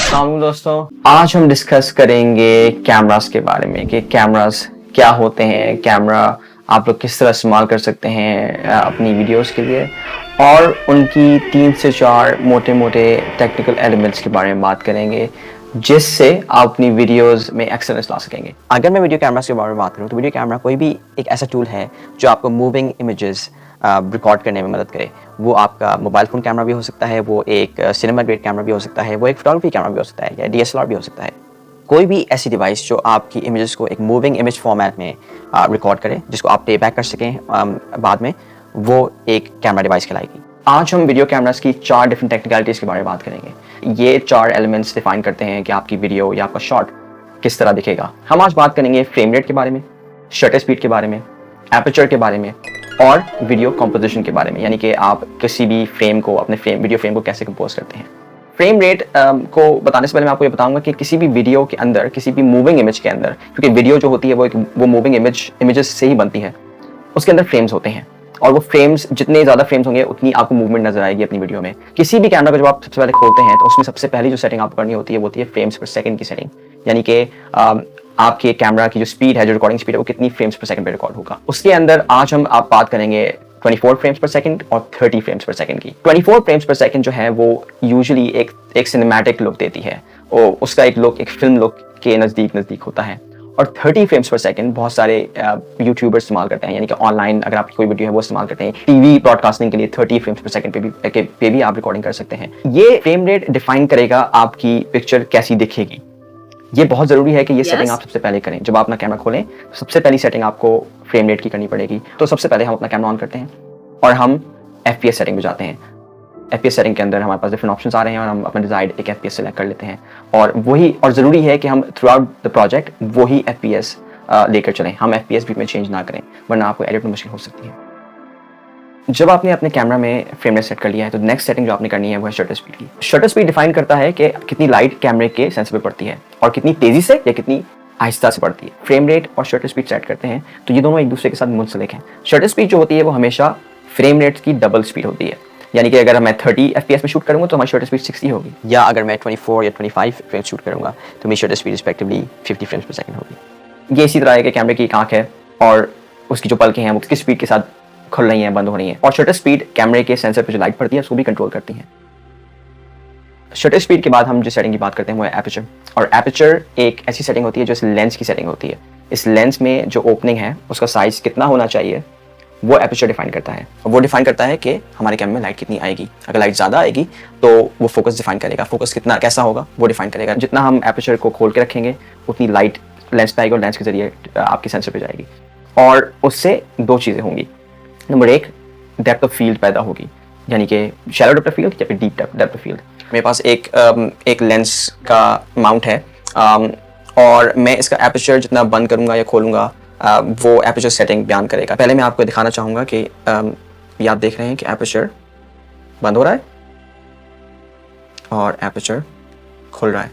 अस्सलाम दोस्तों, आज हम डिस्कस करेंगे कैमरास के बारे में कि कैमरास क्या होते हैं, कैमरा आप लोग किस तरह इस्तेमाल कर सकते हैं अपनी वीडियोस के लिए, और उनकी 3 से 4 मोटे मोटे टेक्निकल एलिमेंट्स के बारे में बात करेंगे जिससे आप अपनी वीडियोस में एक्सेलेंस ला सकेंगे। अगर मैं वीडियो कैमरा के बारे में बात करूँ तो वीडियो कैमरा कोई भी एक ऐसा टूल है जो आपको मूविंग इमेजेस रिकॉर्ड करने में मदद करे। वो आपका मोबाइल फ़ोन कैमरा भी हो सकता है, वो एक सिनेमा ग्रेड कैमरा भी हो सकता है, वो एक फोटोग्राफी कैमरा भी हो सकता है, या DSLR भी हो सकता है। कोई भी ऐसी डिवाइस जो आपकी इमेजेस को एक मूविंग इमेज फॉर्मेट में रिकॉर्ड करे, जिसको आप प्लेबैक कर सकें बाद में, वो एक कैमरा डिवाइस कहलाएगी। आज हम वीडियो कैमरास की 4 डिफरेंट टेक्निकलिटीज़ के बारे में बात करेंगे। ये 4 एलिमेंट्स डिफाइन करते हैं कि आपकी वीडियो या आपका शॉट किस तरह दिखेगा। हम आज बात करेंगे फ्रेम रेट के बारे में, शटर स्पीड के बारे में, एपर्चर के बारे में और वीडियो कंपोजिशन के बारे में, यानी कि आप किसी भी फ्रेम को, अपने वीडियो फ्रेम को कैसे कंपोज करते हैं। फ्रेम रेट को बताने से पहले मैं आपको ये बताऊंगा कि किसी भी वीडियो के अंदर, किसी भी मूविंग इमेज के अंदर, क्योंकि वीडियो जो होती है वो मूविंग इमेजेस से ही बनती है, उसके अंदर फ्रेम्स होते हैं, और वो फ्रेम्स, जितने ज़्यादा फ्रेम्स होंगे उतनी आपको मूवमेंट नजर आएगी अपनी वीडियो में। किसी भी कैमरा को जब आप सबसे पहले खोलते हैं तो उसमें सबसे पहली जो सेटिंग आपको करनी होती है वो होती है फ्रेम्स पर सेकंड की सेटिंग, यानी कि आपके कैमरा की जो स्पीड है, जो रिकॉर्डिंग स्पीड है, वो कितनी फ्रेम्स पर सेकंड पे रिकॉर्ड होगा। उसके अंदर आज हम आप बात करेंगे 24 फ्रेम्स पर सेकंड और 30 फ्रेम्स पर सेकंड की। 24 फ्रेम्स पर सेकंड जो है वो यूजुअली एक सिनेमैटिक लुक देती है, और उसका एक लुक एक फिल्म लुक के नज़दीक होता है। और 30 फ्रेम्स पर सेकंड बहुत सारे यूट्यूबर्स इस्तेमाल करते हैं, यानी कि ऑनलाइन अगर आपकी कोई वीडियो है वो इस्तेमाल करते हैं। टीवी ब्रॉडकास्टिंग के लिए 30 फ्रेम्स पर सेकंड पे भी आप रिकॉर्डिंग कर सकते हैं। ये फ्रेम रेट डिफाइन करेगा आपकी पिक्चर कैसी दिखेगी। ये बहुत ज़रूरी है कि ये सेटिंग आप सबसे पहले करें। जब आप अपना कैमरा खोलें, सबसे पहली सेटिंग आपको फ्रेम रेट की करनी पड़ेगी। तो सबसे पहले हम अपना कैमरा ऑन करते हैं और हम FPS सेटिंग में जाते हैं। FPS सेटिंग के अंदर हमारे पास डिफरेंट ऑप्शंस आ रहे हैं और हम अपना डिजायर्ड एक FPS सेलेक्ट कर लेते हैं, और ज़रूरी है कि हम थ्रू आउट द प्रोजेक्ट वही FPS लेकर चलें। हम FPS बीच में चेंज ना करें, वरना आपको एडिट में मुश्किल हो सकती है। जब आपने अपने कैमरा में फ्रेम रेट सेट कर लिया है तो नेक्स्ट सेटिंग जो आपने करनी है वो है शटर स्पीड की। शटर स्पीड डिफाइन करता है कि कितनी लाइट कैमरे के सेंसर पे पड़ती है और कितनी तेजी से या कितनी आहिस्ता से पड़ती है। फ्रेम रेट और शटर स्पीड सेट करते हैं तो ये दोनों एक दूसरे के साथ मुंसलिक हैं। शटर स्पीड जो होती है वो हमेशा फ्रेम रेट की डबल स्पीड होती है, यानी कि अगर मैं 30 FPS में शूट करूंगा तो हमारी शटर स्पीड 60 होगी, या अगर मैं 24 या 25 फ्रेम शूट करूंगा तो मेरी शटर स्पीड रिस्पेक्टिवली 50 फ्रेम्स पर सेकंड होगी। ये इसी तरह है कि कैमरे की एक आंख है और उसकी जो पलकें हैं वो किस स्पीड के साथ खुल रही हैं, बंद हो रही हैं, और शटर स्पीड कैमरे के सेंसर पर जो लाइट पड़ती है उसको भी कंट्रोल करती है। शटर स्पीड के बाद हम जिस सेटिंग की बात करते हैं वो है एपर्चर। और एपर्चर एक ऐसी सेटिंग होती है जो इस लेंस की सेटिंग होती है। इस लेंस में जो ओपनिंग है उसका साइज कितना होना चाहिए वो एपर्चर डिफाइन करता है, और वो डिफाइन करता है कि हमारे कैमरे में लाइट कितनी आएगी। अगर लाइट ज़्यादा आएगी तो वो फोकस डिफाइन करेगा, फोकस कितना कैसा होगा वो डिफाइन करेगा। जितना हम एपर्चर को खोल के रखेंगे उतनी लाइट लेंस पे आएगी और लेंस के जरिए आपके सेंसर पे जाएगी, और उससे 2 चीज़ें होंगी। नंबर 1, डेप्थ ऑफ फील्ड पैदा होगी, यानी कि शैलो डेप्थ ऑफ फील्ड या फिर डीप डेप्थ ऑफ फील्ड। मेरे पास एक लेंस का माउंट है, और मैं इसका एपर्चर जितना बंद करूंगा या खोलूंगा वो एपर्चर सेटिंग बयान करेगा। पहले मैं आपको दिखाना चाहूँगा कि ये आप देख रहे हैं कि एपर्चर बंद हो रहा है और एपर्चर खुल रहा है।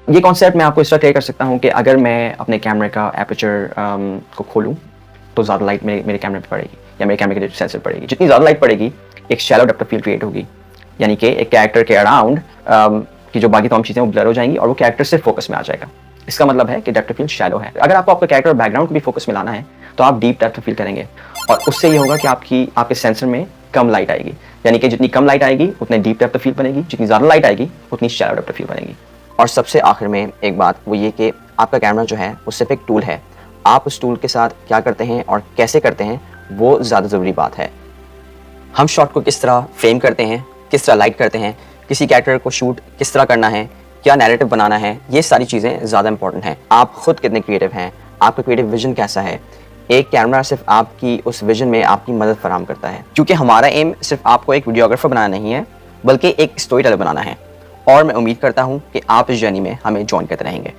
ये कॉन्सेप्ट मैं आपको इस तरह क्लियर कर सकता हूँ कि अगर मैं अपने कैमरे का एपर्चर को खोलूँ तो ज़्यादा लाइट मेरे कैमरे पे पड़ेगी या मेरे कैमरे के सेंसर पड़ेगी। जितनी ज़्यादा लाइट पड़ेगी एक shallow depth of field create होगी, यानी कि एक कैरेक्टर के अराउंड की जो बाकी तमाम चीज़ें वो ब्लर हो जाएंगी और वो कैरेक्टर से फोकस में आ जाएगा। इसका मतलब है कि डेप्थ ऑफ फील्ड शैलो है। अगर आपको आपका कैरेक्टर और बैकग्राउंड को भी फोकस में लाना है तो आप डीप डेप्थ ऑफ फील्ड करेंगे, और उससे ये होगा कि आपके सेंसर में कम लाइट आएगी, यानी कि जितनी कम लाइट आएगी उतनी डीप डेप्थ ऑफ फील्ड बनेगी, जितनी ज़्यादा लाइट आएगी उतनी शैलो डेप्थ ऑफ फील्ड बनेगी। और सबसे आखिर में एक बात वो ये कि आपका कैमरा जो है वो सिर्फ एक टूल है। आप उस टूल के साथ क्या करते हैं और कैसे करते हैं वो ज़्यादा ज़रूरी बात है। हम शॉट को किस तरह फ्रेम करते हैं, किस तरह लाइट करते हैं, किसी कैरेक्टर को शूट किस तरह करना है, क्या नैरेटिव बनाना है, ये सारी चीज़ें ज़्यादा इंपॉर्टेंट हैं। आप खुद कितने क्रिएटिव हैं, आपका क्रिएटिव विजन कैसा है। एक कैमरा सिर्फ आपकी उस विजन में आपकी मदद फराहम करता है, क्योंकि हमारा एम सिर्फ आपको एक वीडियोग्राफर बनाना नहीं है बल्कि एक स्टोरी टेलर बनाना है। और मैं उम्मीद करता हूँ कि आप इस जर्नी में हमें ज्वाइन करते रहेंगे।